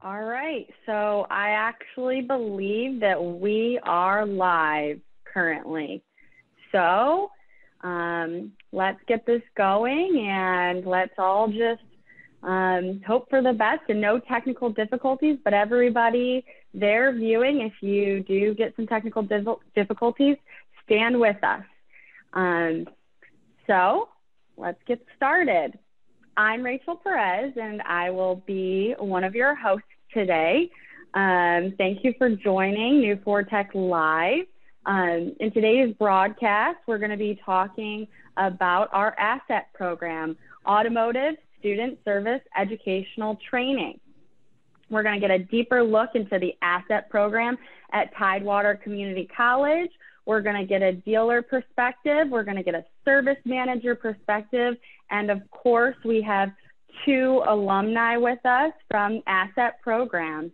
All right, so I actually believe that we are live currently. So let's get this going and let's all just hope for the best and no technical difficulties, but everybody there viewing, if you do get some technical difficulties, stand with us. So let's get started. I'm Rachel Perez, and I will be one of your hosts today. Thank you for joining New Ford Tech Live. In today's broadcast, we're going to be talking about our ASSET program, Automotive Student Service Educational Training. We're going to get a deeper look into the ASSET program at Tidewater Community College. We're going to get a dealer perspective. We're going to get a service manager perspective. And of course, we have two alumni with us from ASSET programs.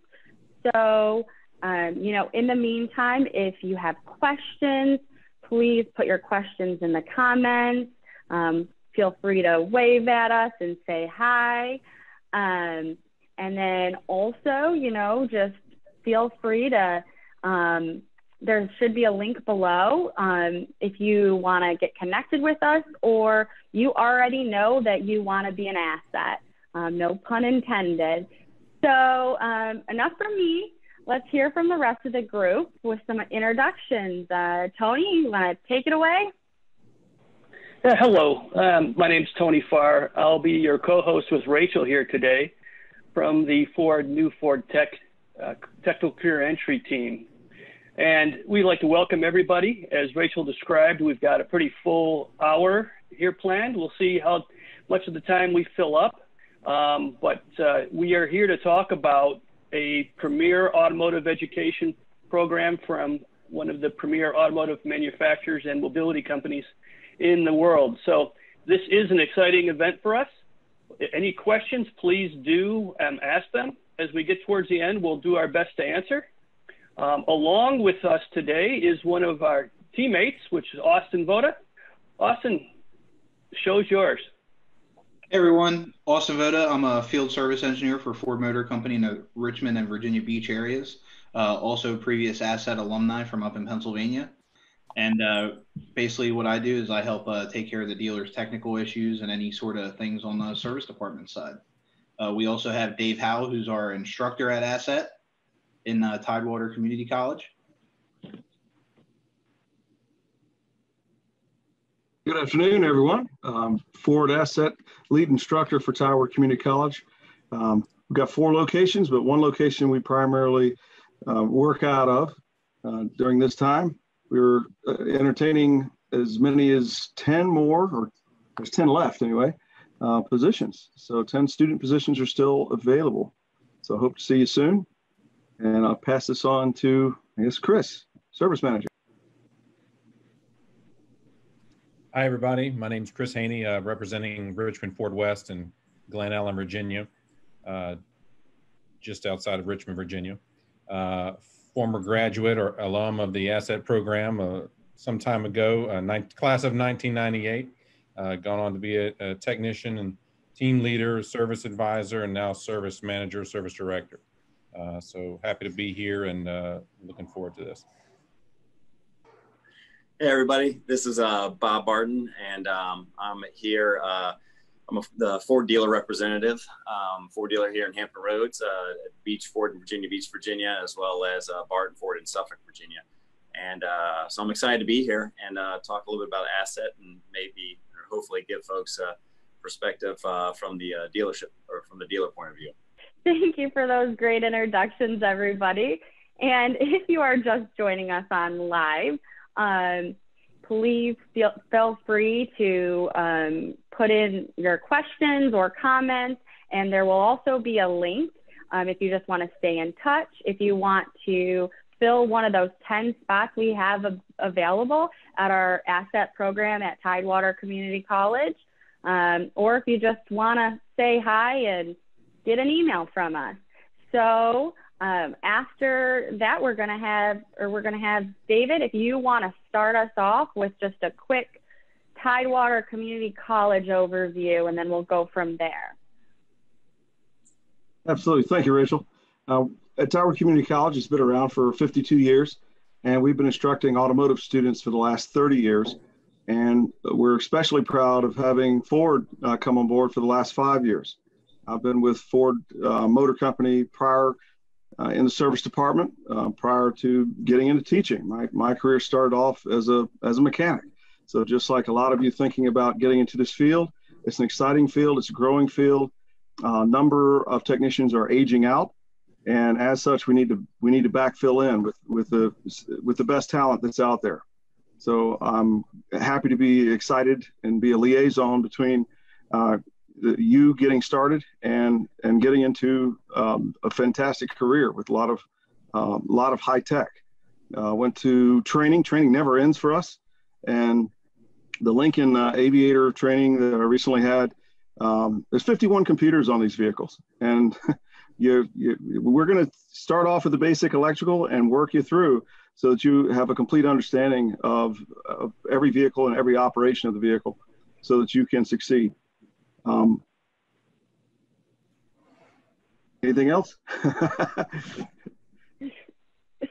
So, in the meantime, if you have questions, please put your questions in the comments. Feel free to wave at us and say hi. And then also, just feel free to, there should be a link below if you want to get connected with us or you already know that you want to be an asset. No pun intended. So enough from me. Let's hear from the rest of the group with some introductions. Tony, you want to take it away? Yeah, hello. My name's Tony Farr. I'll be your co-host with Rachel here today from the New Ford Tech Technical Career Entry team. And we'd like to welcome everybody. As Rachel described, we've got a pretty full hour here planned. We'll see how much of the time we fill up. But we are here to talk about a premier automotive education program from one of the premier automotive manufacturers and mobility companies in the world. So this is an exciting event for us. Any questions, please do ask them. As we get towards the end, we'll do our best to answer. Along with us today is one of our teammates, which is Austin Voda. Austin, show's yours. Hey everyone, Austin Voda. I'm a field service engineer for Ford Motor Company in the Richmond and Virginia Beach areas. Also previous ASSET alumni from up in Pennsylvania. And basically what I do is I help take care of the dealer's technical issues and any sort of things on the service department side. We also have Dave Howell, who's our instructor at ASSET in Tidewater Community College. Good afternoon, everyone. Ford ASSET lead instructor for Tidewater Community College. We've got 4 locations, but one location we primarily work out of during this time. We're entertaining as many as 10 more, or there's 10 left anyway, positions. So 10 student positions are still available. So I hope to see you soon. And I'll pass this on to, Chris, service manager. Hi, everybody. My name is Chris Haney, representing Richmond Ford West and Glen Ellen, Virginia, just outside of Richmond, Virginia. Former graduate or alum of the ASSET program some time ago, class of 1998, gone on to be a technician and team leader, service advisor, and now service manager, service director. So happy to be here and looking forward to this. Hey everybody, this is Bob Barton, and I'm here. I'm the Ford dealer representative, Ford dealer here in Hampton Roads, at Beach Ford in Virginia Beach, Virginia, as well as Barton Ford in Suffolk, Virginia. And so I'm excited to be here and talk a little bit about ASSET and maybe or hopefully give folks a perspective from the dealership or from the dealer point of view. Thank you for those great introductions, everybody. And if you are just joining us on live, please feel free to put in your questions or comments, and there will also be a link if you just want to stay in touch. If you want to fill one of those 10 spots we have available at our ASSET program at Tidewater Community College, or if you just want to say hi and get an email from us. So after that, we're going to have David, if you want to start us off with just a quick Tidewater Community College overview, and then we'll go from there. Absolutely. Thank you, Rachel. At Tidewater Community College, it's been around for 52 years, and we've been instructing automotive students for the last 30 years. And we're especially proud of having Ford come on board for the last 5 years. I've been with Ford Motor Company prior in the service department prior to getting into teaching. My career started off as a mechanic. So just like a lot of you thinking about getting into this field, it's an exciting field. It's a growing field. Number of technicians are aging out, and as such, we need to backfill in with the best talent that's out there. So I'm happy to be excited and be a liaison between you getting started and getting into a fantastic career with a lot of high tech. Went to training. Training never ends for us, and the Lincoln Aviator training that I recently had. There's 51 computers on these vehicles, and we're going to start off with the basic electrical and work you through so that you have a complete understanding of every vehicle and every operation of the vehicle so that you can succeed. Anything else?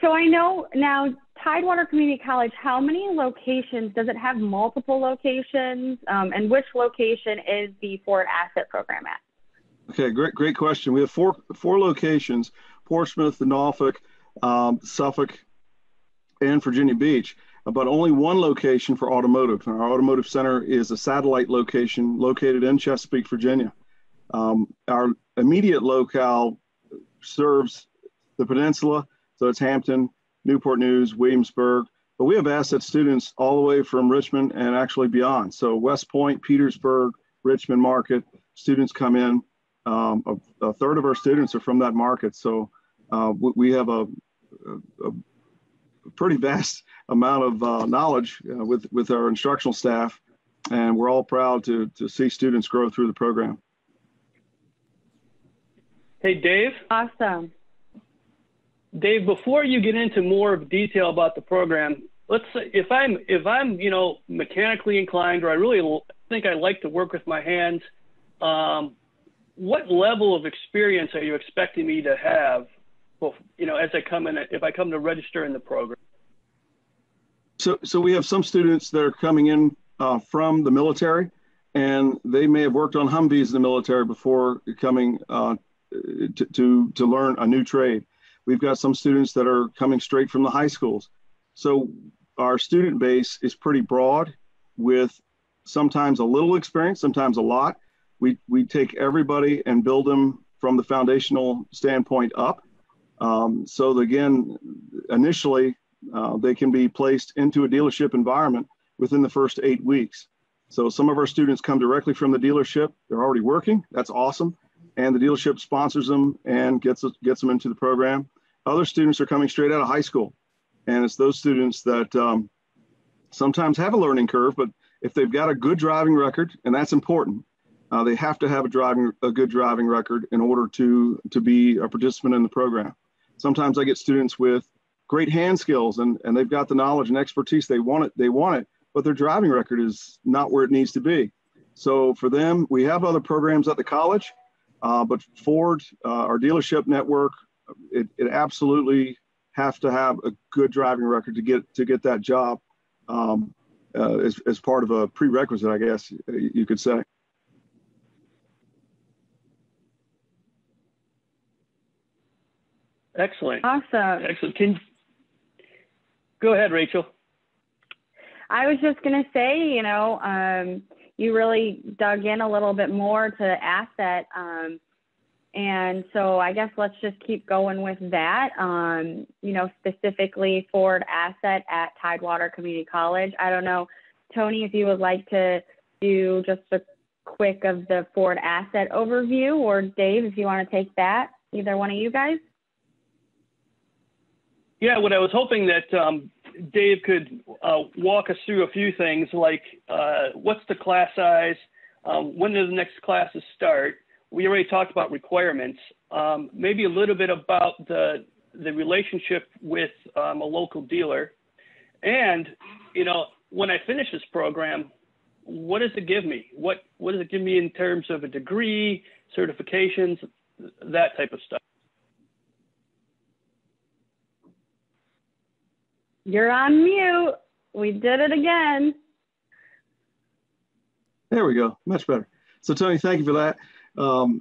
So I know now Tidewater Community College, how many locations, does it have multiple locations? And which location is the Ford ASSET program at? Okay, great question. We have four locations: Portsmouth, Norfolk, Suffolk, and Virginia Beach, but only one location for automotive. Our automotive center is a satellite location located in Chesapeake, Virginia. Our immediate locale serves the peninsula, so it's Hampton, Newport News, Williamsburg, but we have ASSET students all the way from Richmond and actually beyond. So West Point, Petersburg, Richmond market, students come in. A third of our students are from that market. So we have a pretty vast amount of knowledge with our instructional staff, and we're all proud to see students grow through the program. Hey, Dave. Awesome. Dave, before you get into more detail about the program, let's say if I'm mechanically inclined, or I really think I like to work with my hands, what level of experience are you expecting me to have, as I come in, if I come to register in the program? So we have some students that are coming in from the military, and they may have worked on Humvees in the military before coming to learn a new trade. We've got some students that are coming straight from the high schools. So our student base is pretty broad, with sometimes a little experience, sometimes a lot. We take everybody and build them from the foundational standpoint up. So again, initially, they can be placed into a dealership environment within the first 8 weeks. So some of our students come directly from the dealership. They're already working. That's awesome. And the dealership sponsors them and gets them into the program. Other students are coming straight out of high school. And it's those students that sometimes have a learning curve, but if they've got a good driving record, and that's important, they have to have a good driving record in order to be a participant in the program. Sometimes I get students with great hand skills and they've got the knowledge and expertise. They want it, but their driving record is not where it needs to be. So for them, we have other programs at the college, but Ford, our dealership network, it absolutely have to have a good driving record to get that job as part of a prerequisite, I guess you could say. Excellent. Awesome. Excellent. Go ahead, Rachel. I was just going to say, you really dug in a little bit more to ASSET. And so I guess let's just keep going with that. Specifically Ford ASSET at Tidewater Community College. I don't know, Tony, if you would like to do just a quick of the Ford ASSET overview, or Dave, if you want to take that, either one of you guys. Yeah, what I was hoping that Dave could walk us through a few things, like what's the class size, when do the next classes start? We already talked about requirements. Maybe a little bit about the relationship with a local dealer, and when I finish this program, what does it give me? What does it give me in terms of a degree, certifications, that type of stuff? You're on mute. We did it again. There we go. Much better. So Tony, thank you for that.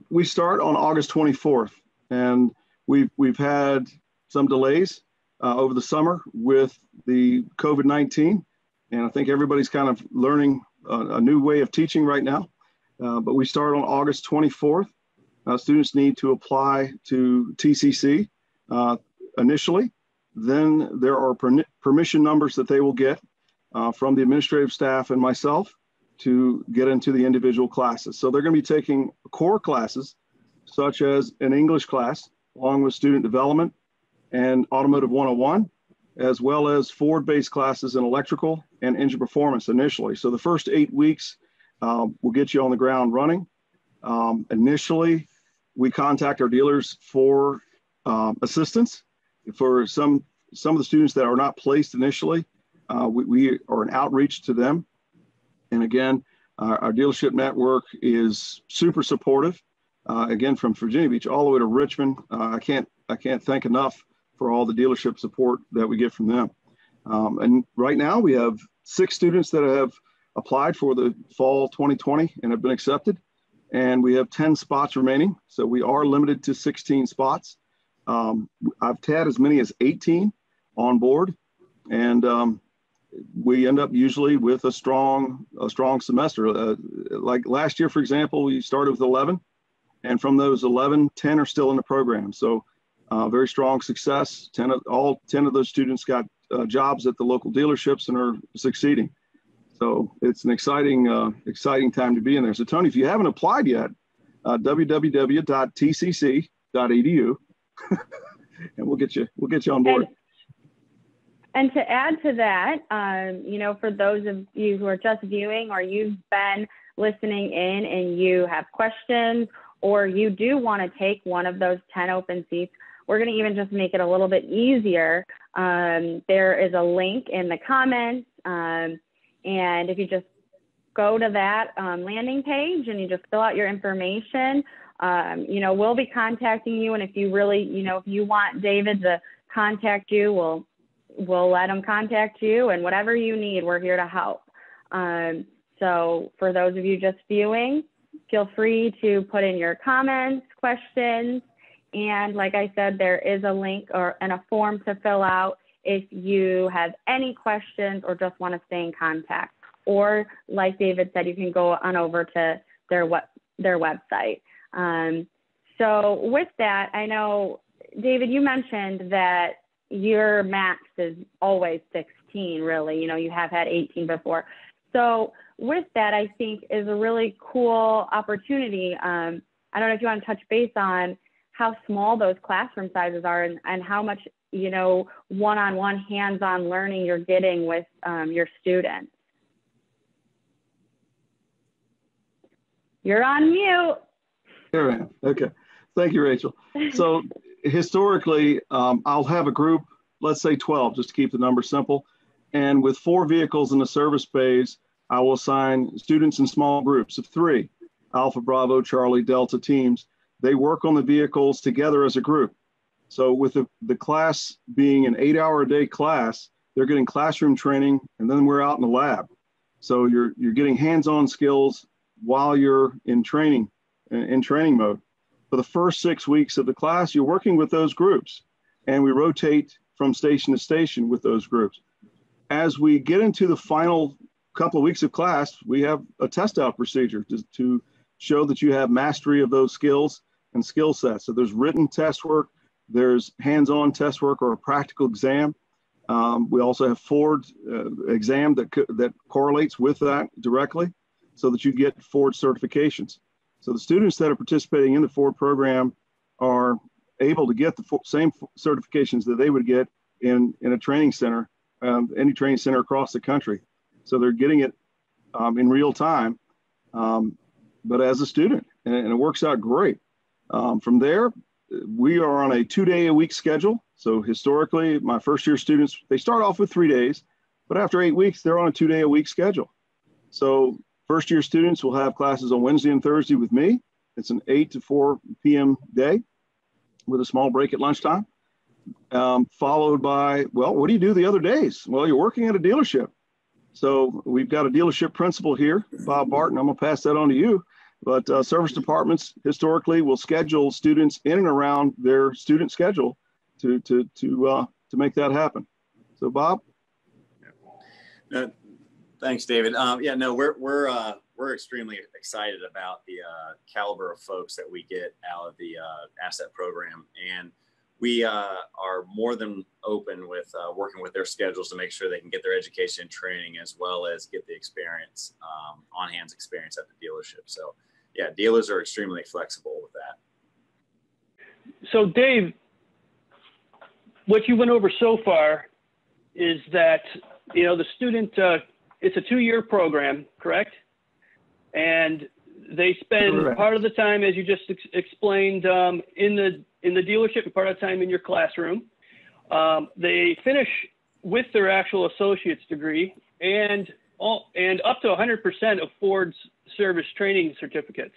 We start on August 24th, and we've had some delays over the summer with the COVID-19, and I think everybody's kind of learning a new way of teaching right now. But we start on August 24th. Students need to apply to TCC initially. Then there are permission numbers that they will get from the administrative staff and myself to get into the individual classes. So they're going to be taking core classes such as an English class, along with student development and automotive 101, as well as Ford-based classes in electrical and engine performance initially. So the first 8 weeks will get you on the ground running. Initially, we contact our dealers for assistance. For some of the students that are not placed initially, we are an outreach to them. And again, our dealership network is super supportive. Again, from Virginia Beach all the way to Richmond, I can't thank enough for all the dealership support that we get from them. And right now we have 6 students that have applied for the fall 2020 and have been accepted. And we have 10 spots remaining. So we are limited to 16 spots. I've had as many as 18 on board, and we end up usually with a strong semester. Like last year, for example, we started with 11, and from those 11, 10 are still in the program. So very strong success. All 10 of those students got jobs at the local dealerships and are succeeding. So it's an exciting time to be in there. So Tony, if you haven't applied yet, www.tcc.edu, and we'll get you on board. And to add to that, for those of you who are just viewing or you've been listening in and you have questions or you do want to take one of those 10 open seats, we're going to even just make it a little bit easier. There is a link in the comments, and if you just go to that landing page and you just fill out your information, we'll be contacting you. And if you really, if you want David to contact you, we'll let him contact you, and whatever you need, we're here to help. So for those of you just viewing, feel free to put in your comments, questions, and like I said, there is a link and a form to fill out if you have any questions or just want to stay in contact. Or like David said, you can go on over to their website. So with that, I know, David, you mentioned that your max is always 16, really. You have had 18 before. So with that, I think is a really cool opportunity. I don't know if you want to touch base on how small those classroom sizes are and how much, one-on-one hands-on learning you're getting with your students. You're on mute. There I am. Okay. Thank you, Rachel. So historically, I'll have a group, let's say 12, just to keep the number simple. And with 4 vehicles in the service bays, I will assign students in small groups of 3, Alpha, Bravo, Charlie, Delta teams. They work on the vehicles together as a group. So with the class being an 8-hour-a-day class, they're getting classroom training, and then we're out in the lab. So you're getting hands-on skills while you're in training mode. For the first 6 weeks of the class, you're working with those groups, and we rotate from station to station with those groups. As we get into the final couple of weeks of class, we have a test out procedure to show that you have mastery of those skills and skill sets. So there's written test work, there's hands-on test work or a practical exam. We also have Ford exam that correlates with that directly so that you get Ford certifications. So the students that are participating in the Ford program are able to get the same certifications that they would get in a training center, any training center across the country. So they're getting it in real time, but as a student, and it works out great. From there, we are on a 2-day-a-week schedule. So historically, my first-year students, they start off with 3 days, but after 8 weeks, they're on a 2-day-a-week schedule. So first-year students will have classes on Wednesday and Thursday with me. It's an 8 to 4 p.m. day with a small break at lunchtime. followed by, well, what do you do the other days? Well, you're working at a dealership. So we've got a dealership principal here, Bob Barton. I'm going to pass that on to you. But service departments historically will schedule students in and around their student schedule to make that happen. So, Bob. Thanks, David. Yeah, no, we're extremely excited about the caliber of folks that we get out of the ASSET program, and we are more than open with working with their schedules to make sure they can get their education and training as well as get the experience, on-hands experience at the dealership. So, yeah, dealers are extremely flexible with that. So, Dave, what you went over so far is that, the student, it's a 2-year program, correct? And they spend Correct. part of the time, as you just explained, in the dealership and part of the time in your classroom. They finish with their actual associate's degree and up to 100% of Ford's service training certificates.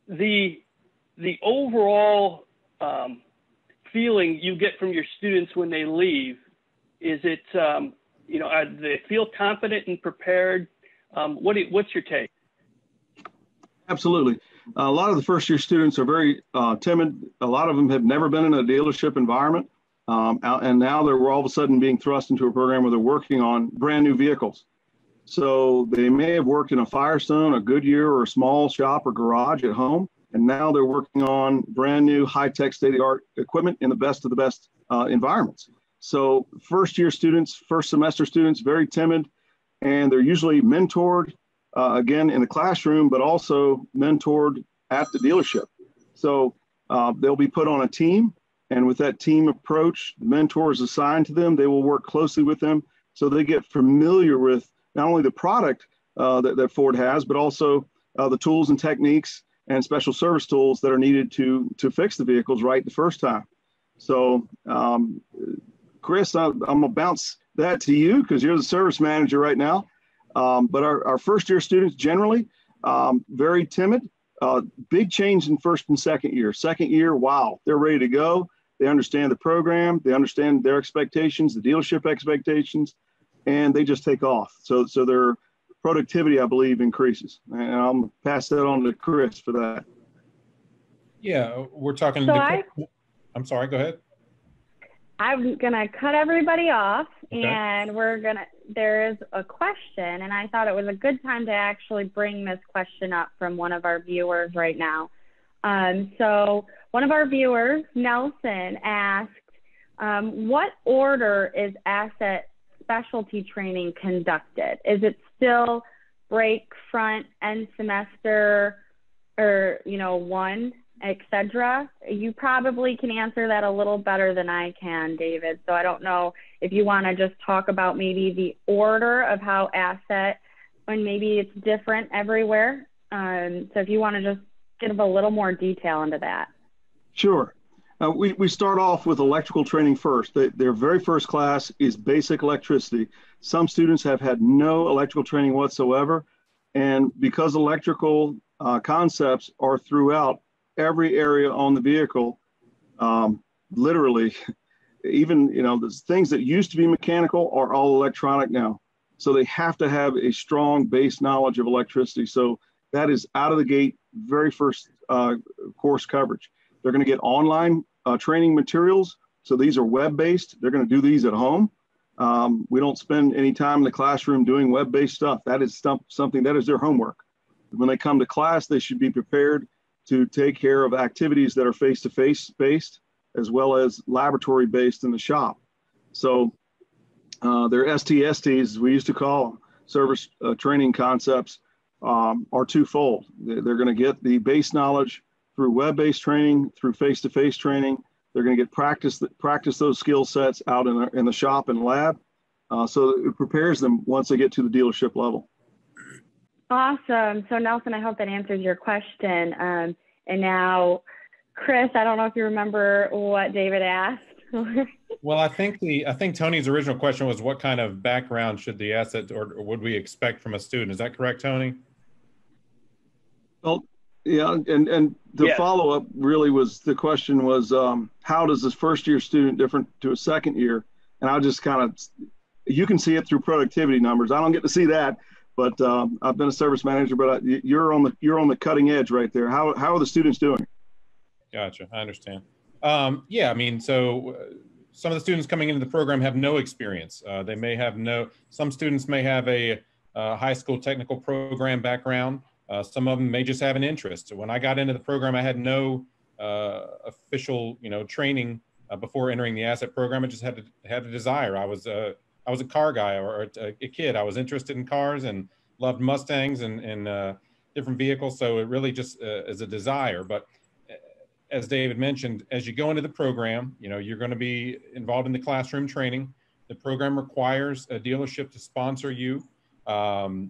The overall feeling you get from your students when they leave, is it, do they feel confident and prepared? What's your take? Absolutely. A lot of the first year students are very timid. A lot of them have never been in a dealership environment. And now they're all of a sudden being thrust into a program where they're working on brand new vehicles. So they may have worked in a Firestone, a Goodyear, or a small shop or garage at home. And now they're working on brand new high-tech state-of-the-art equipment in the best of the best environments. So first year students, first semester students, very timid, and they're usually mentored again in the classroom, but also mentored at the dealership. So they'll be put on a team, and with that team approach, mentors assigned to them, they will work closely with them so they get familiar with not only the product that Ford has, but also the tools and techniques and special service tools that are needed to fix the vehicles right the first time. So Chris, I'm gonna bounce that to you because you're the service manager right now. But our first year students generally very timid. Big change in first and second year. Second year, wow, they're ready to go. They understand the program. They understand their expectations, the dealership expectations, and they just take off. So their productivity, I believe, increases. And I'm gonna pass that on to Chris for that. Yeah, we're talking. So I'm sorry. Go ahead. I'm going to cut everybody off, Okay. and there is a question, and I thought it was a good time to actually bring this question up from one of our viewers right now. So one of our viewers, Nelson, asked, what order is ASSET specialty training conducted? Is it still break, front, end semester, or, one, etc.? You probably can answer that a little better than I can, David. So I don't know if you want to just talk about maybe the order of how ASSET, and maybe it's different everywhere. So if you want to just give a little more detail into that. Sure. We start off with electrical training first. Their very first class is basic electricity. Some students have had no electrical training whatsoever. And because electrical concepts are throughout every area on the vehicle, literally, even, the things that used to be mechanical are all electronic now. So they have to have a strong base knowledge of electricity. So that is out of the gate, very first course coverage. They're going to get online training materials. So these are web-based. They're going to do these at home. We don't spend any time in the classroom doing web-based stuff. That is something that is their homework. When they come to class, they should be prepared to take care of activities that are face-to-face based, as well as laboratory based in the shop. So their STSTs, as we used to call them, service training concepts, are twofold. They're going to get the base knowledge through web-based training, through face-to-face training. They're going to get practice those skill sets out in the shop and lab. So it prepares them once they get to the dealership level. Awesome. So Nelson, I hope that answers your question. And now, Chris, I don't know if you remember what David asked. Well, I think Tony's original question was what kind of background should the ASSET or would we expect from a student? Is that correct, Tony? Well, Yeah, and the Yes. follow-up really was, the question was, how does this first year student different to a second year? And I'll just kind of, you can see it through productivity numbers. I don't get to see that, but I've been a service manager, but you're on the cutting edge right there. How are the students doing? Gotcha. I understand. Yeah, I mean, so some of the students coming into the program have no experience. They may have some students may have a high school technical program background. Some of them may just have an interest. When I got into the program, I had no official, training before entering the asset program. I just had a desire. I was a car guy or a kid. I was interested in cars and loved Mustangs and different vehicles. So it really just is a desire. But as David mentioned, as you go into the program, you're going to be involved in the classroom training. The program requires a dealership to sponsor you.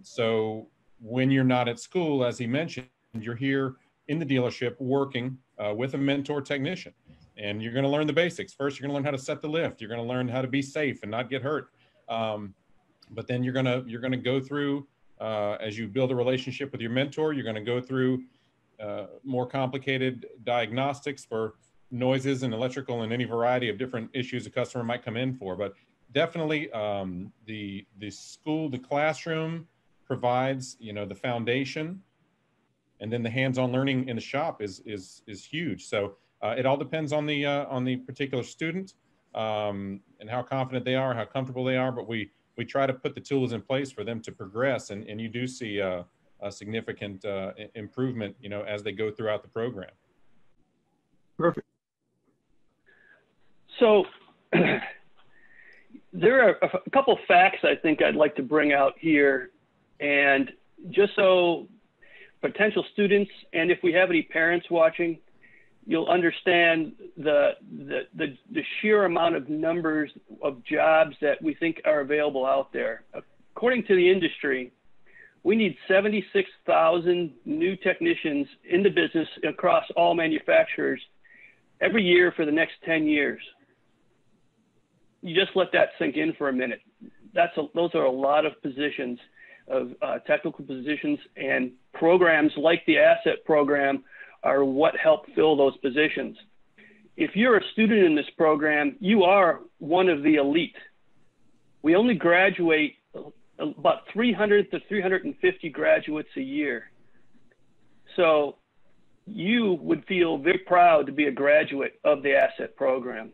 So when you're not at school, as he mentioned, you're here in the dealership working with a mentor technician, and you're going to learn the basics. First, you're going to learn how to set the lift. You're going to learn how to be safe and not get hurt. But then you're going to go through, as you build a relationship with your mentor, you're going to go through more complicated diagnostics for noises and electrical and any variety of different issues a customer might come in for. But definitely the classroom provides, the foundation, and then the hands-on learning in the shop is huge. So it all depends on the particular student and how confident they are, how comfortable they are. But we try to put the tools in place for them to progress, and you do see a significant improvement, as they go throughout the program. Perfect. So there are a couple facts I think I'd like to bring out here, and just so potential students, and if we have any parents watching, you'll understand the sheer amount of numbers of jobs that we think are available out there. According to the industry, we need 76,000 new technicians in the business across all manufacturers every year for the next 10 years. You just let that sink in for a minute. Those are a lot of positions, of technical positions, and programs like the ASSET program are what help fill those positions. If you're a student in this program, you are one of the elite. We only graduate about 300 to 350 graduates a year. So you would feel very proud to be a graduate of the ASSET program.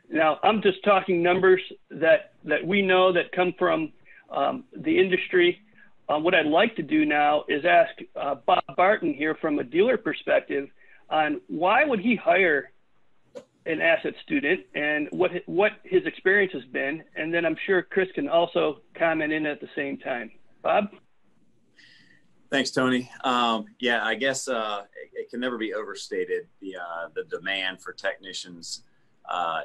Now, I'm just talking numbers that we know that come from the industry. What I'd like to do now is ask Bob Barton here from a dealer perspective on why would he hire an ASSET student and what his experience has been. And then I'm sure Chris can also comment in at the same time. Bob? Thanks, Tony. Yeah, I guess it can never be overstated. The demand for technicians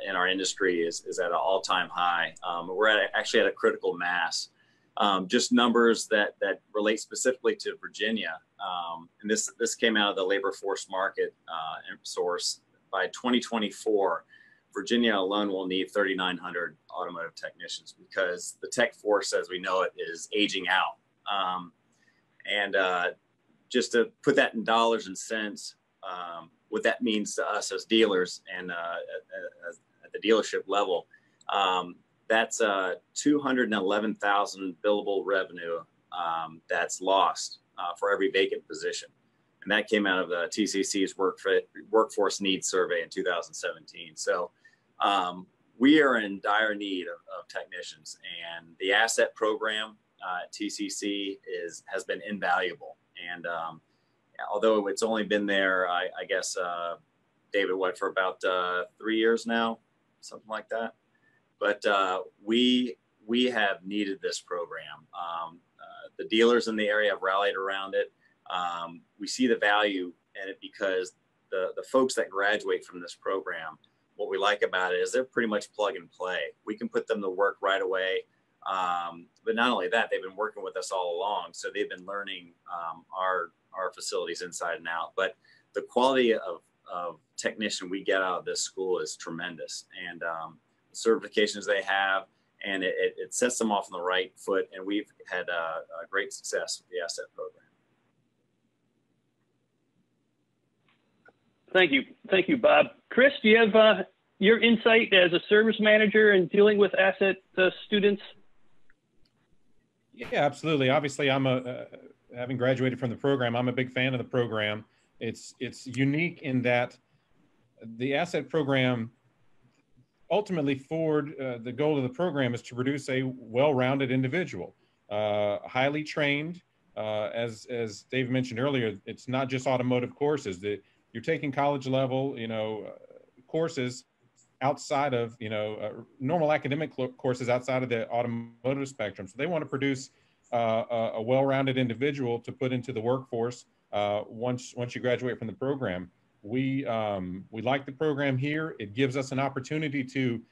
in our industry is at an all-time high. We're actually at a critical mass. Just numbers that relate specifically to Virginia. And this came out of the labor force market source. By 2024, Virginia alone will need 3,900 automotive technicians because the tech force, as we know it, is aging out. And just to put that in dollars and cents, what that means to us as dealers and at the dealership level, that's 211,000 billable revenue that's lost for every vacant position. And that came out of the TCC's workforce needs survey in 2017. So we are in dire need of technicians, and the ASSET program at TCC has been invaluable. And although it's only been there, I guess, David, for about 3 years now, something like that. But we have needed this program. The dealers in the area have rallied around it. We see the value in it because the folks that graduate from this program, what we like about it is they're pretty much plug and play. We can put them to work right away. But not only that, they've been working with us all along. So they've been learning our facilities inside and out. But the quality of technician we get out of this school is tremendous. And the certifications they have, and it sets them off on the right foot. And we've had a great success with the ASSET program. Thank you, Bob. Chris, do you have your insight as a service manager in dealing with asset students? Yeah, absolutely. Obviously, I'm having graduated from the program, I'm a big fan of the program. It's unique in that the asset program, ultimately Ford, the goal of the program is to produce a well-rounded individual, highly trained. As Dave mentioned earlier, it's not just automotive courses. That you're taking college level, courses outside of, normal academic courses outside of the automotive spectrum. So they want to produce a well-rounded individual to put into the workforce once you graduate from the program. We like the program here. It gives us an opportunity to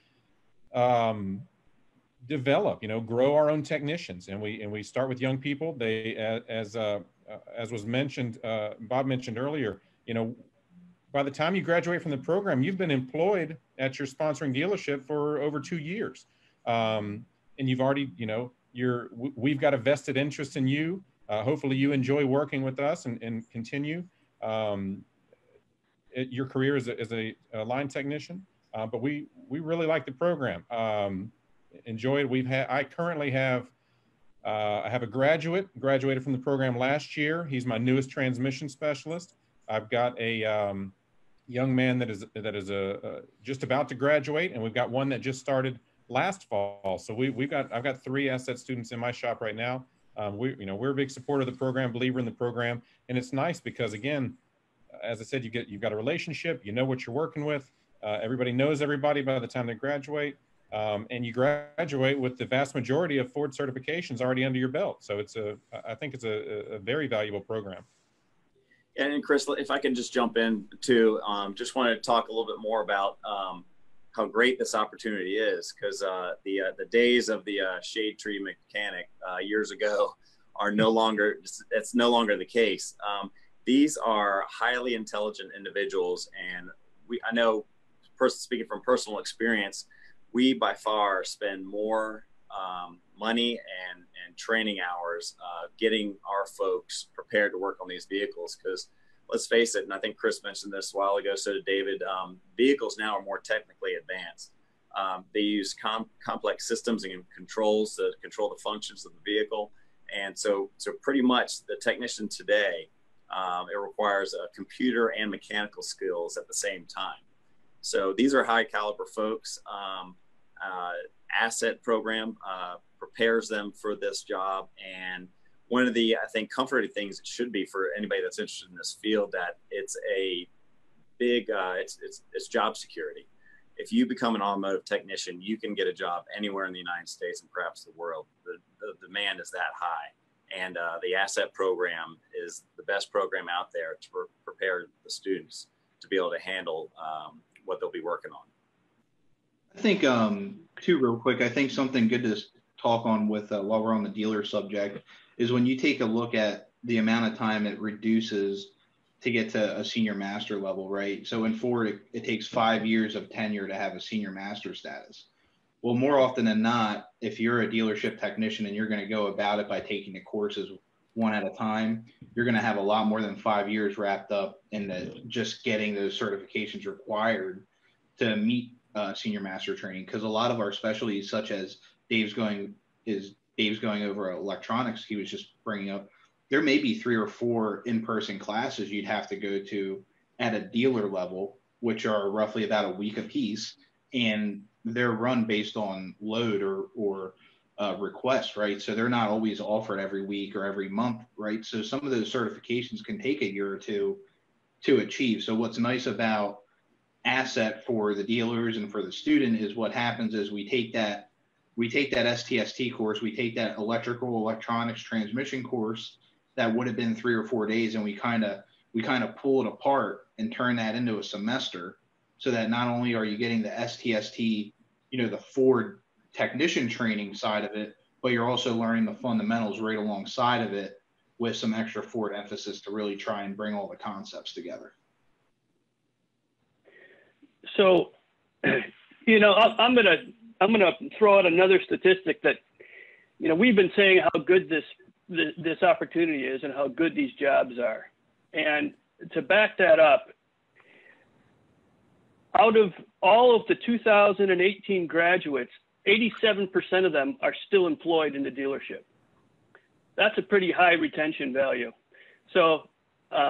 develop, grow our own technicians, and we start with young people. They, as was mentioned, Bob mentioned earlier, by the time you graduate from the program, you've been employed at your sponsoring dealership for over 2 years, and you've already, we've got a vested interest in you. Hopefully, you enjoy working with us and continue your career as a line technician. But we really like the program. Enjoy it. I currently have I have a graduated from the program last year. He's my newest transmission specialist. I've got a young man that is just about to graduate, and we've got one that just started last fall. So I've got 3 asset students in my shop right now. We're a big supporter of the program, believer in the program, and it's nice because, again, as I said, you've got a relationship, you know what you're working with. Everybody knows everybody by the time they graduate, and you graduate with the vast majority of Ford certifications already under your belt. So I think it's a very valuable program. And Chris, if I can just jump in too, just want to talk a little bit more about how great this opportunity is, because the days of the shade tree mechanic years ago are no longer, it's no longer the case. These are highly intelligent individuals, and I know, speaking from personal experience, we by far spend more money and training hours getting our folks prepared to work on these vehicles, because let's face it, and I think Chris mentioned this a while ago, so did David, vehicles now are more technically advanced. They use complex systems and controls to control the functions of the vehicle, and so pretty much the technician today, it requires computer and mechanical skills at the same time. So these are high caliber folks. Asset program prepares them for this job, and one of the, I think, comforting things it should be for anybody that's interested in this field, that it's a big it's job security. If you become an automotive technician, you can get a job anywhere in the United States and perhaps the world. The demand is that high, and the asset program is the best program out there to prepare the students to be able to handle what they'll be working on. I think, too, real quick, I think something good to talk on with while we're on the dealer subject is when you take a look at the amount of time it reduces to get to a senior master level, right? So in Ford, it takes 5 years of tenure to have a senior master status. Well, more often than not, if you're a dealership technician and you're going to go about it by taking the courses one at a time, you're going to have a lot more than 5 years wrapped up in just getting those certifications required to meet senior master training, because a lot of our specialties, such as Dave's going over electronics, he was just bringing up, there may be 3 or 4 in-person classes you'd have to go to at a dealer level, which are roughly about a week apiece, and they're run based on load or request, right? So they're not always offered every week or every month, right? So some of those certifications can take a year or two to achieve. So what's nice about asset for the dealers and for the student is what happens is we take that STST course, we take that electrical electronics transmission course that would have been 3 or 4 days, and we kind of pull it apart and turn that into a semester, so that not only are you getting the STST, the Ford technician training side of it, but you're also learning the fundamentals right alongside of it with some extra Ford emphasis to really try and bring all the concepts together. So, I'm gonna throw out another statistic that, we've been saying how good this opportunity is and how good these jobs are, and to back that up, out of all of the 2018 graduates, 87% of them are still employed in the dealership. That's a pretty high retention value. So,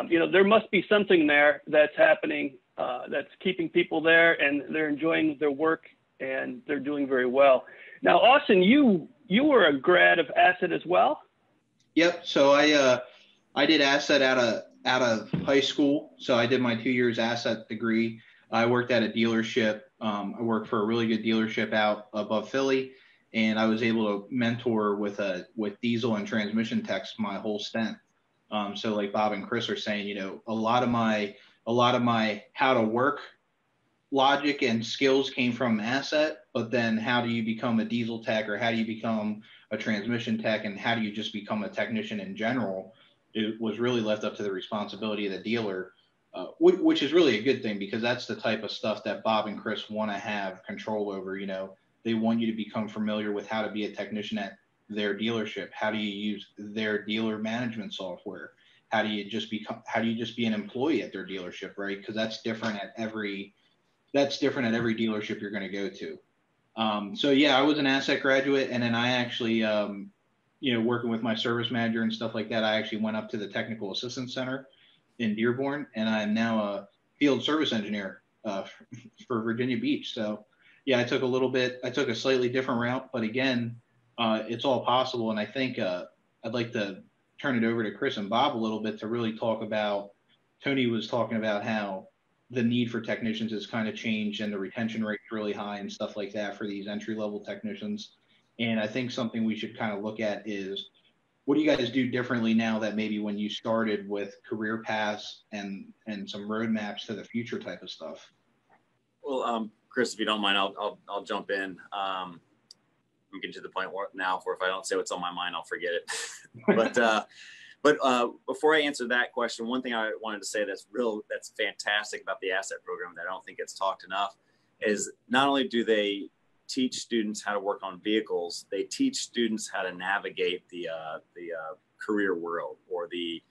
you know, there must be something there that's happening that's keeping people there, and they're enjoying their work and they're doing very well. Now, Austin, you were a grad of ASSET as well? Yep. So I did ASSET out of high school. So I did my 2 years ASSET degree. I worked at a dealership. I worked for a really good dealership out above Philly, and I was able to mentor with diesel and transmission techs my whole stint. So like Bob and Chris are saying, you know, a lot of my how to work logic and skills came from ASSET, but then how do you become a diesel tech, or how do you become a transmission tech, and how do you just become a technician in general? It was really left up to the responsibility of the dealer, which is really a good thing, because that's the type of stuff that Bob and Chris want to have control over. You know, they want you to become familiar with how to be a technician at their dealership. How do you use their dealer management software? How do you just be an employee at their dealership, right? Because that's different at every dealership you're going to go to. So yeah, I was an ASSET graduate, and then I actually, you know, working with my service manager and stuff like that, I actually went up to the Technical Assistance Center in Dearborn, and I'm now a field service engineer for Virginia Beach. So yeah, I took a slightly different route, but again, it's all possible. And I think I'd like to turn it over to Chris and Bob a little bit to really talk about, Tony was talking about how the need for technicians has kind of changed, and the retention rate is really high and stuff like that for these entry-level technicians. And I think something we should kind of look at is, what do you guys do differently now that maybe when you started with career paths and some roadmaps to the future type of stuff? Well, Chris, if you don't mind, I'll jump in. I'm getting to the point now where if I don't say what's on my mind, I'll forget it. But before I answer that question, one thing I wanted to say that's fantastic about the ASSET program that I don't think gets talked enough is not only do they teach students how to work on vehicles, they teach students how to navigate the career world, or the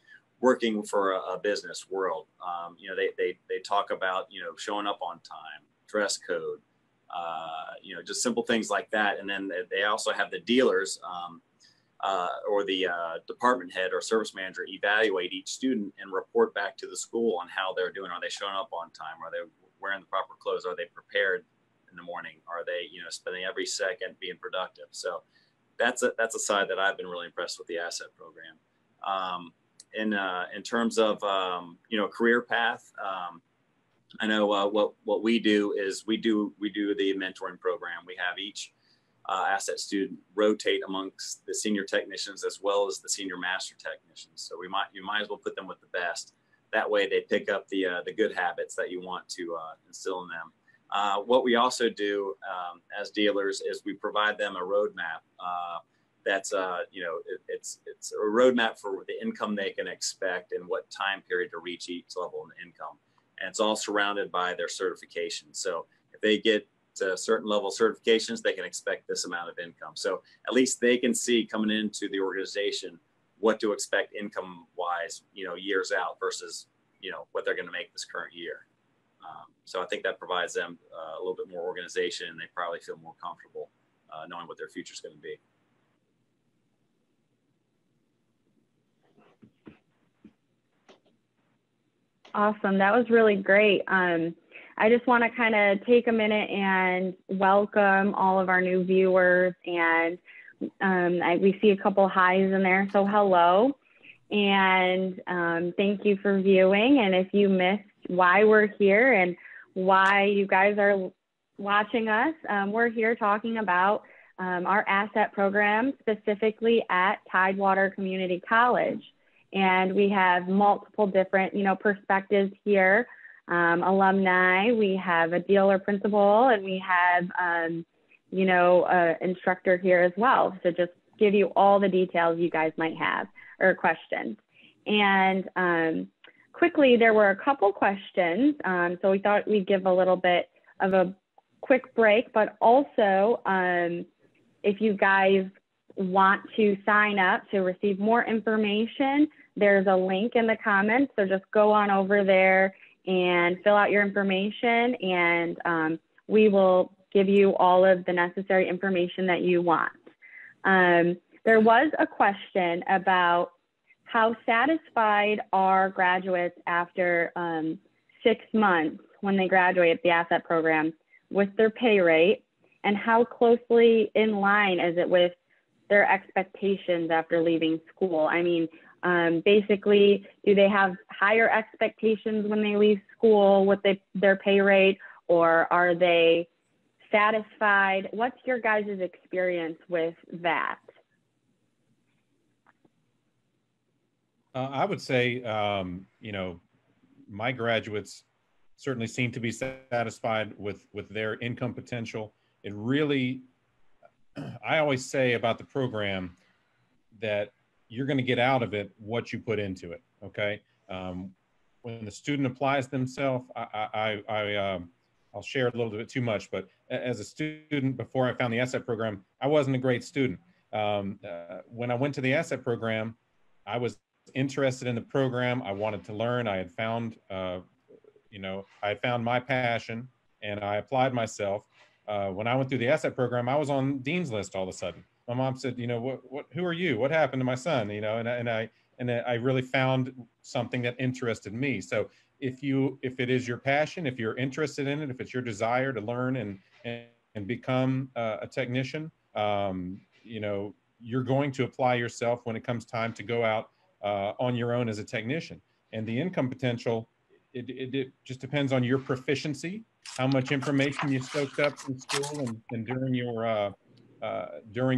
working for a business world. You know, they talk about, you know, showing up on time, dress code, you know, just simple things like that. And then they also have the dealers or the department head or service manager evaluate each student and report back to the school on how they're doing. Are they showing up on time? Are they wearing the proper clothes? Are they prepared in the morning? Are they, you know, spending every second being productive? So that's a side that I've been really impressed with the ASSET program. In terms of you know, career path, I know what we do is we do the mentoring program. We have each ASSET student rotate amongst the senior technicians as well as the senior master technicians. So you might as well put them with the best. That way they pick up the good habits that you want to instill in them. What we also do as dealers is we provide them a roadmap that's you know, it's a roadmap for the income they can expect and what time period to reach each level of income. And it's all surrounded by their certification. So if they get to a certain level of certifications, they can expect this amount of income. So at least they can see coming into the organization what to expect income wise, you know, years out versus, you know, what they're going to make this current year. So I think that provides them a little bit more organization, and they probably feel more comfortable knowing what their future is going to be. Awesome. That was really great. I just want to kind of take a minute and welcome all of our new viewers. And we see a couple highs in there. So hello. And thank you for viewing. And if you missed why we're here and why you guys are watching us, we're here talking about our ASSET program, specifically at Tidewater Community College. And we have multiple different, you know, perspectives here. Alumni, we have a dealer principal, and we have, you know, an instructor here as well. So just give you all the details you guys might have or questions. And quickly, there were a couple questions. So we thought we'd give a little bit of a quick break, but also if you guys want to sign up to receive more information, there's a link in the comments. So just go on over there and fill out your information, and we will give you all of the necessary information that you want. There was a question about how satisfied are graduates after 6 months when they graduate the ASSET program with their pay rate, and how closely in line is it with their expectations after leaving school? I mean, basically, do they have higher expectations when they leave school with their pay rate, or are they satisfied? What's your guys' experience with that? I would say, you know, my graduates certainly seem to be satisfied with their income potential. It really, I always say about the program that you're going to get out of it what you put into it. Okay. When the student applies themselves, I'll share a little bit too much, but as a student before I found the ASSET program, I wasn't a great student. When I went to the ASSET program, I was interested in the program. I wanted to learn. I had found, you know, I had found my passion, and I applied myself. When I went through the ASSET program, I was on Dean's List all of a sudden. My mom said, you know, who are you? What happened to my son? You know, and I really found something that interested me. So if it is your passion, if you're interested in it, if it's your desire to learn and become a technician, you know, you're going to apply yourself when it comes time to go out on your own as a technician. And the income potential, it just depends on your proficiency, how much information you soaked up in school and during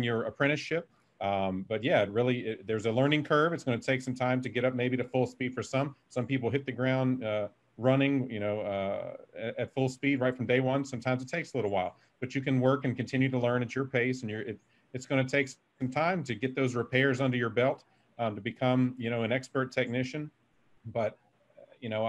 your apprenticeship. But yeah, there's a learning curve. It's going to take some time to get up maybe to full speed for some. Some people hit the ground running, you know, at full speed right from day one. Sometimes it takes a little while, but you can work and continue to learn at your pace, and it's going to take some time to get those repairs under your belt to become, you know, an expert technician. But you know,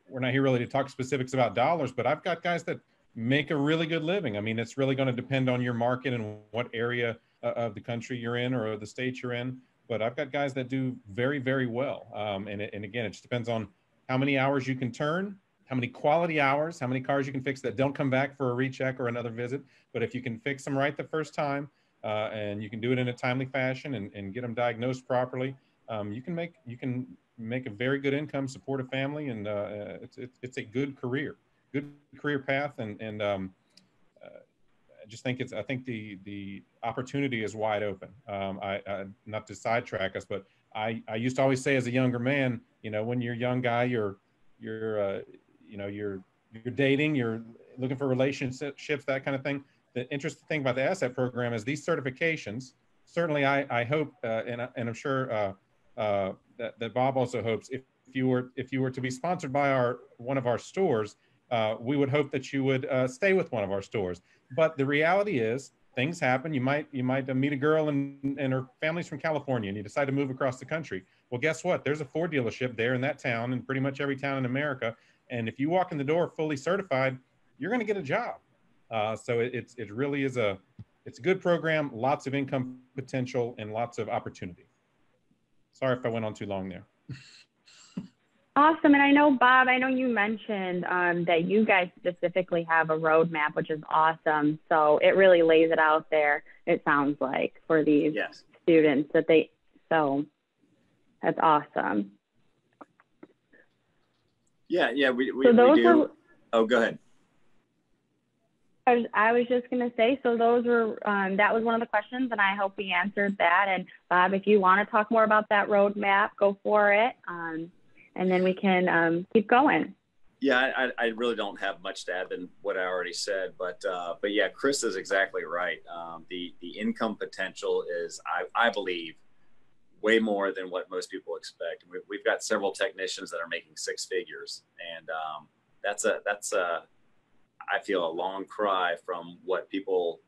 we're not here really to talk specifics about dollars, but I've got guys that make a really good living. I mean, it's really going to depend on your market and what area of the country you're in or the state you're in. But I've got guys that do very, very well. And again, it just depends on how many hours you can turn, how many quality hours, how many cars you can fix that don't come back for a recheck or another visit. But if you can fix them right the first time, and you can do it in a timely fashion and get them diagnosed properly, you can make a very good income, support a family, and it's a good career path. And I think the opportunity is wide open. Not to sidetrack us, but I used to always say as a younger man, you know, when you're a young guy, you're dating, you're looking for relationships, that kind of thing. The interesting thing about the ASSET program is these certifications. Certainly, I hope, and I'm sure that Bob also hopes, if you were to be sponsored by one of our stores, we would hope that you would stay with one of our stores. But the reality is, things happen. You might meet a girl and her family's from California, and you decide to move across the country. Well, guess what? There's a Ford dealership there in that town, and pretty much every town in America. And if you walk in the door fully certified, you're going to get a job. So it really is it's a good program, lots of income potential, and lots of opportunity. Sorry if I went on too long there. Awesome. And I know, Bob, I know you mentioned that you guys specifically have a roadmap, which is awesome. So it really lays it out there, it sounds like, for these students so that's awesome. Yeah, we do. Oh, go ahead. I was just going to say, so those were, that was one of the questions, and I hope we answered that. And Bob, if you want to talk more about that roadmap, go for it. And then we can keep going. Yeah, I really don't have much to add than what I already said, but yeah, Chris is exactly right. The income potential is, I believe, way more than what most people expect. We've got several technicians that are making six figures, and that's I feel a long cry from what people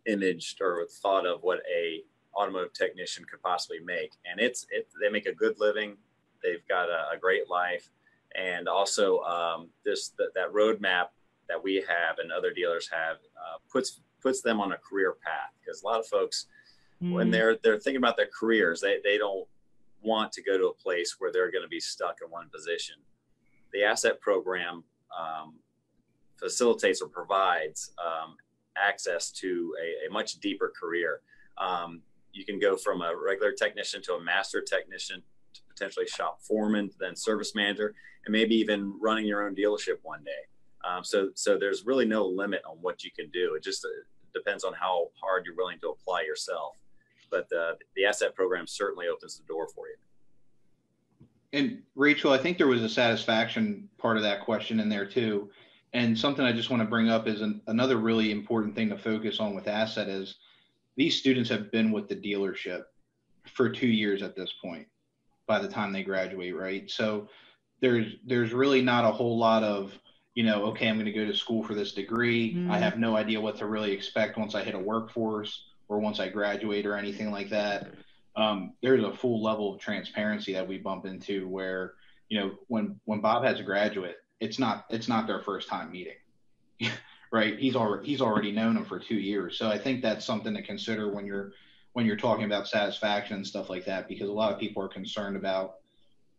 imaged or thought of what a automotive technician could possibly make. And they make a good living. They've got a great life. And also that roadmap that we have and other dealers have puts them on a career path, because a lot of folks, when they're thinking about their careers, they don't want to go to a place where they're going to be stuck in one position. the ASSET program facilitates or provides access to a much deeper career. You can go from a regular technician to a master technician, to potentially shop foreman, then service manager, and maybe even running your own dealership one day. So there's really no limit on what you can do. It just depends on how hard you're willing to apply yourself. But the ASSET program certainly opens the door for you. And Rachel, I think there was a satisfaction part of that question in there too. And something I just want to bring up is another really important thing to focus on with ASSET is these students have been with the dealership for 2 years at this point by the time they graduate, right? So there's really not a whole lot of, okay, I'm going to go to school for this degree. I have no idea what to really expect once I hit a workforce or once I graduate or anything like that. There's a full level of transparency that we bump into where, when Bob has a graduate, it's not their first time meeting, right? He's already known them for 2 years. So I think that's something to consider when you're talking about satisfaction and stuff like that, because a lot of people are concerned about,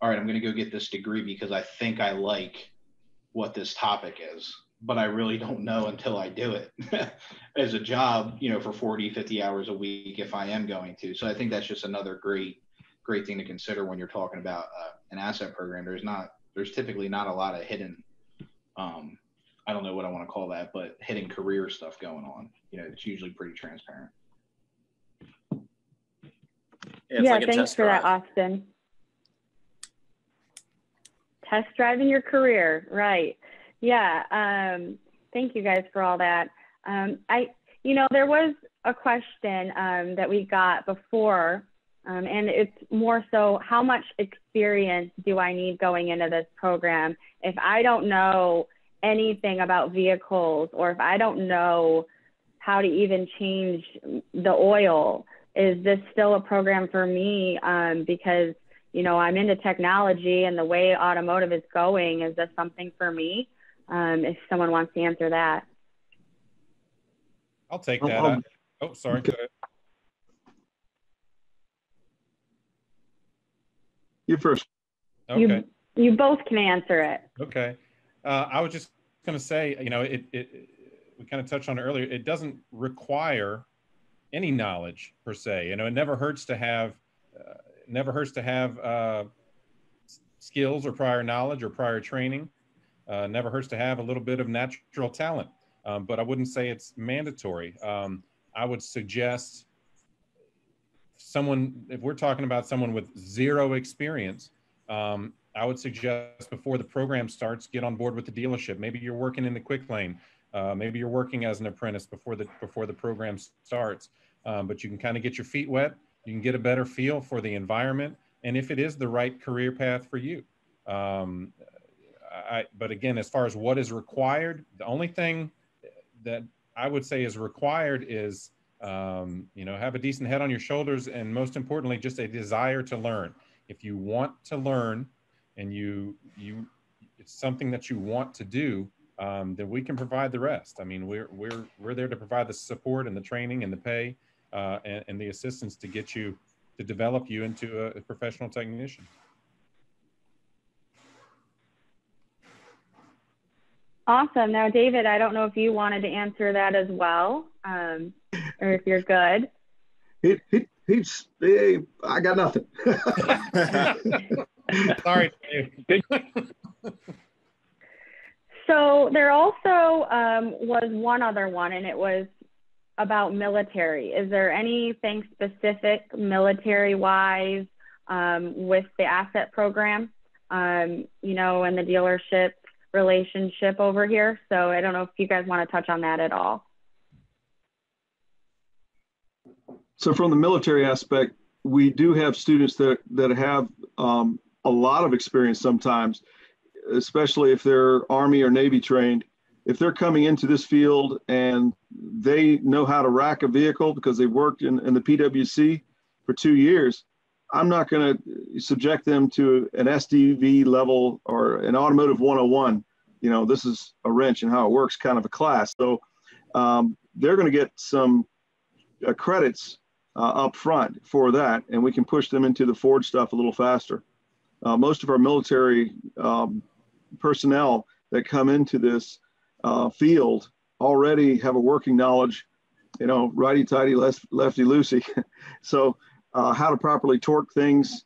all right, I'm going to go get this degree because I think I like what this topic is, but I really don't know until I do it as a job, for 40, 50 hours a week if I am going to. So I think that's just another great thing to consider when you're talking about an ASSET program. There's typically not a lot of hidden, I don't know what I want to call that, but hidden career stuff going on. It's usually pretty transparent. Yeah, like thanks for that, Austin. Test driving your career, right? Yeah. Thank you guys for all that. There was a question that we got before, and it's more so, how much experience do I need going into this program if I don't know anything about vehicles, or if I don't know how to even change the oil? Is this still a program for me? Because I'm into technology and the way automotive is going. Is this something for me? If someone wants to answer that. I'll take that. Oh, sorry. Okay. You first. Okay. You both can answer it. Okay. I was just going to say, we kind of touched on it earlier. It doesn't require any knowledge per se. It never hurts to have skills or prior knowledge or prior training. Never hurts to have a little bit of natural talent, but I wouldn't say it's mandatory. I would suggest if we're talking about someone with zero experience, I would suggest before the program starts, get on board with the dealership. Maybe you're working in the quick lane. Maybe you're working as an apprentice before the program starts, but you can kind of get your feet wet. You can get a better feel for the environment and if it is the right career path for you. But again, as far as what is required, the only thing that I would say is required is, have a decent head on your shoulders, and most importantly, just a desire to learn. If you want to learn and it's something that you want to do, then we can provide the rest. I mean, we're there to provide the support and the training and the pay and the assistance to develop you into a professional technician. Awesome. Now, David, I don't know if you wanted to answer that as well, or if you're good. I got nothing. Sorry. So there also was one other one, and it was about military. Is there anything specific military-wise with the ASSET program, and the dealership relationship over here? So I don't know if you guys want to touch on that at all. So from the military aspect, we do have students that have a lot of experience sometimes, especially if they're Army or Navy trained. If they're coming into this field and they know how to rack a vehicle because they worked in the PWC for 2 years, I'm not going to subject them to an SDV level or an automotive 101. This is a wrench and how it works kind of a class. So they're going to get some credits up front for that, and we can push them into the Ford stuff a little faster. Most of our military personnel that come into this field already have a working knowledge, righty-tighty, lefty-loosey. So how to properly torque things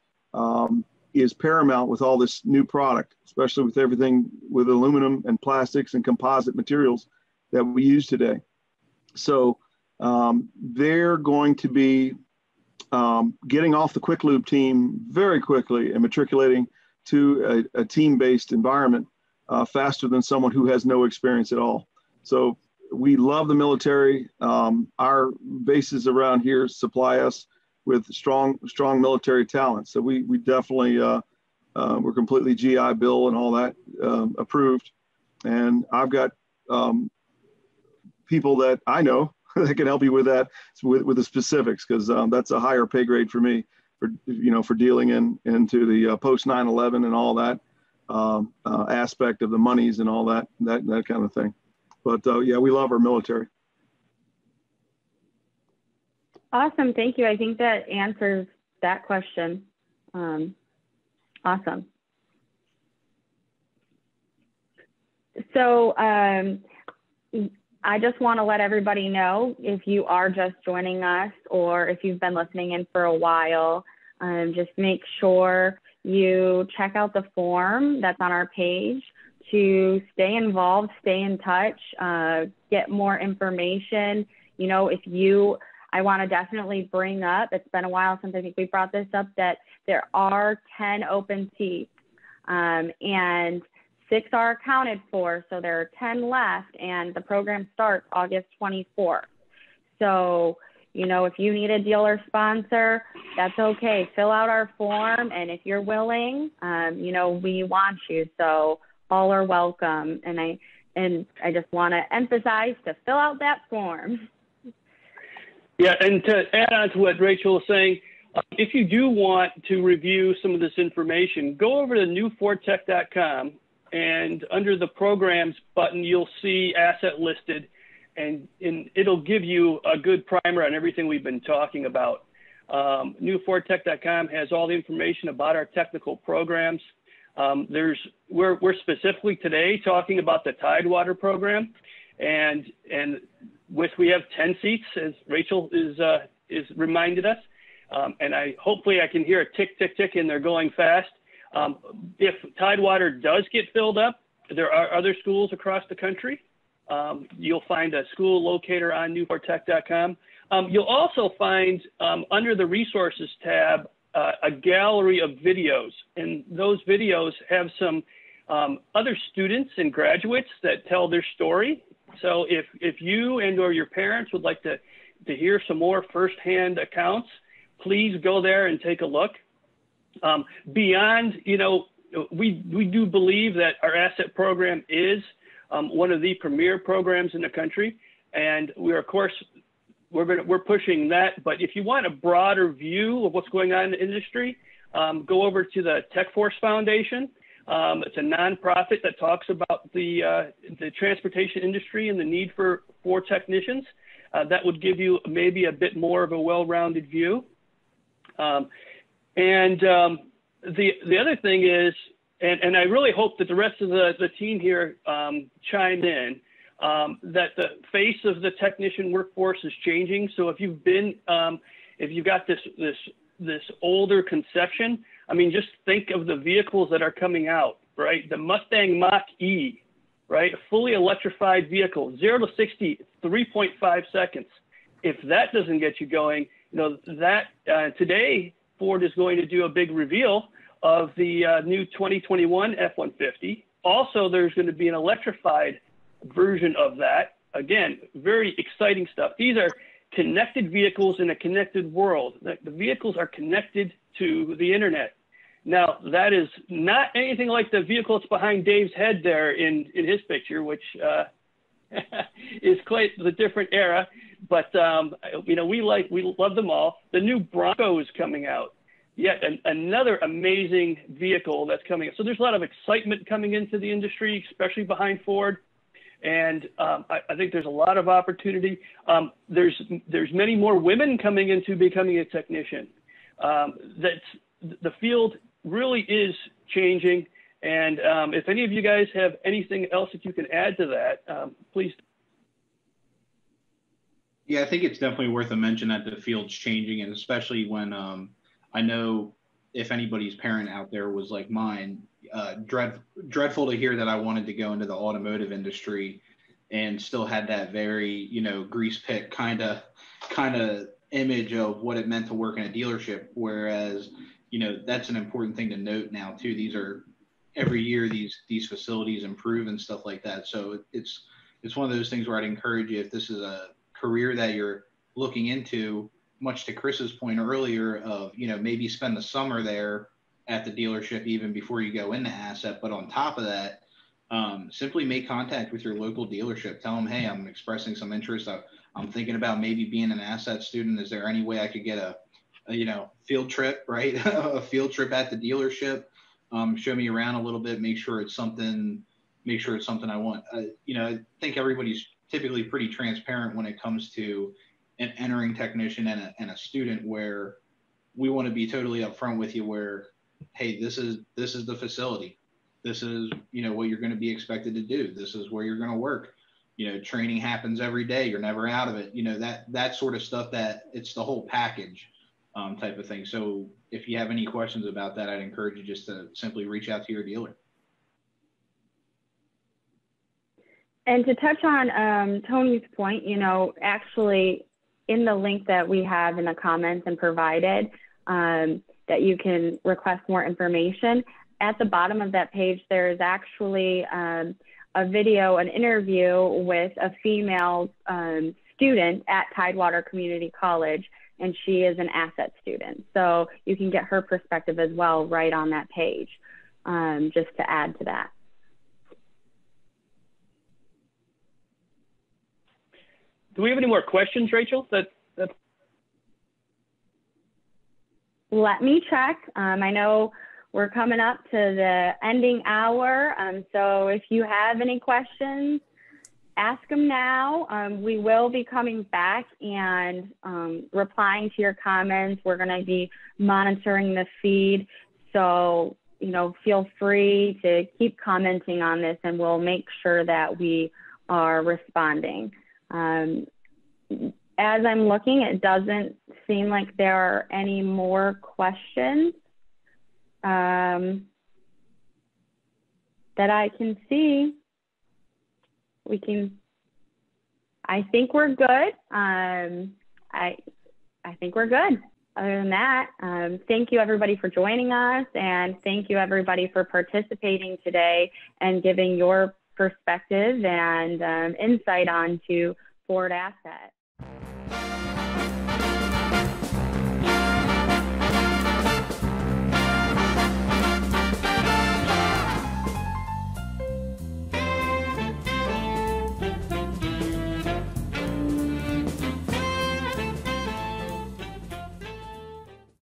is paramount with all this new product, especially with everything with aluminum and plastics and composite materials that we use today. So they're going to be getting off the quick lube team very quickly and matriculating to a team-based environment faster than someone who has no experience at all. So we love the military. Our bases around here supply us with strong military talent. So we definitely, we're completely GI Bill and all that approved. And I've got people that I know that can help you with that, with the specifics, because that's a higher pay grade for me for dealing into the post 9/11 and all that aspect of the monies and all that kind of thing. But yeah, we love our military. Awesome, thank you. I think that answers that question. Awesome. So I just want to let everybody know, if you are just joining us or if you've been listening in for a while, just make sure you check out the form that's on our page to stay involved, stay in touch, get more information. I want to definitely bring up, it's been a while since I think we brought this up, that there are 10 open seats and 6 are accounted for. So there are 10 left and the program starts August 24th. So, if you need a dealer sponsor, that's okay. Fill out our form. And if you're willing, we want you. So all are welcome. And I just want to emphasize to fill out that form. Yeah, and to add on to what Rachel was saying, if you do want to review some of this information, go over to newfordtech.com, and under the programs button, you'll see ASSET listed, and it'll give you a good primer on everything we've been talking about. Newfordtech.com has all the information about our technical programs. We're specifically today talking about the Tidewater program, and we have 10 seats, as Rachel is reminded us, and hopefully I can hear a tick, tick, tick, and they're going fast. If Tidewater does get filled up, there are other schools across the country. You'll find a school locator on newfordtech.com. You'll also find under the resources tab a gallery of videos, and those videos have some other students and graduates that tell their story. So if you and or your parents would like to hear some more firsthand accounts, please go there and take a look. Beyond, we do believe that our ASSET program is one of the premier programs in the country, and we're pushing that. But if you want a broader view of what's going on in the industry, go over to the Tech Force Foundation. It's a nonprofit that talks about the transportation industry and the need for technicians. That would give you maybe a bit more of a well-rounded view. The other thing is, and I really hope that the rest of the team here chime in, that the face of the technician workforce is changing. So if you've got this older conception, I mean, just think of the vehicles that are coming out, right? The Mustang Mach-E, right? A fully electrified vehicle, 0 to 60, 3.5 seconds. If that doesn't get you going, today Ford is going to do a big reveal of the new 2021 F-150. Also, there's going to be an electrified version of that. Again, very exciting stuff. These are connected vehicles in a connected world. The vehicles are connected to the internet. Now, that is not anything like the vehicle that's behind Dave's head there in his picture, which is quite the different era. But we love them all. The new Bronco is coming out. Yet another amazing vehicle that's coming. So there's a lot of excitement coming into the industry, especially behind Ford. And I think there's a lot of opportunity. There's many more women coming into becoming a technician. The field really is changing, And if any of you guys have anything else that you can add to that, please. Yeah, I think it's definitely worth a mention that the field's changing, and especially when I know if anybody's parent out there was like mine, dreadful to hear that I wanted to go into the automotive industry and still had that very, you know, grease pit kind of image of what it meant to work in a dealership. Whereas, you know, that's an important thing to note now too. These are every year these facilities improve and stuff like that. So it's one of those things where I'd encourage you, if this is a career that you're looking into, much to Chris's point earlier of, you know, maybe spend the summer there at the dealership even before you go into asset. But on top of that, simply make contact with your local dealership. Tell them, hey, I'm expressing some interest. I'm thinking about maybe being an asset student. Is there any way I could get a you know, field trip, right? A field trip at the dealership. Show me around a little bit. Make sure it's something I want. You know, I think everybody's typically pretty transparent when it comes to an entering technician and a student, where we want to be totally upfront with you where, hey, this is the facility. This is, you know, what you're going to be expected to do. This is where you're going to work. You know, training happens every day. You're never out of it. You know, that sort of stuff, that it's the whole package type of thing. So if you have any questions about that, I'd encourage you just to simply reach out to your dealer. And to touch on Tony's point, you know, actually in the link that we have in the comments and provided, that you can request more information, at the bottom of that page, there is actually a video, an interview with a female student at Tidewater Community College, and she is an asset student. So you can get her perspective as well right on that page, just to add to that. Do we have any more questions, Rachel? Let me check. I know we're coming up to the ending hour. So if you have any questions, ask them now. We will be coming back and replying to your comments. We're going to be monitoring the feed. So, you know, feel free to keep commenting on this, and we'll make sure that we are responding. As I'm looking, it doesn't seem like there are any more questions that I can see. I think we're good. I think we're good. Other than that, thank you everybody for joining us, and thank you everybody for participating today and giving your perspective and insight onto Ford Asset.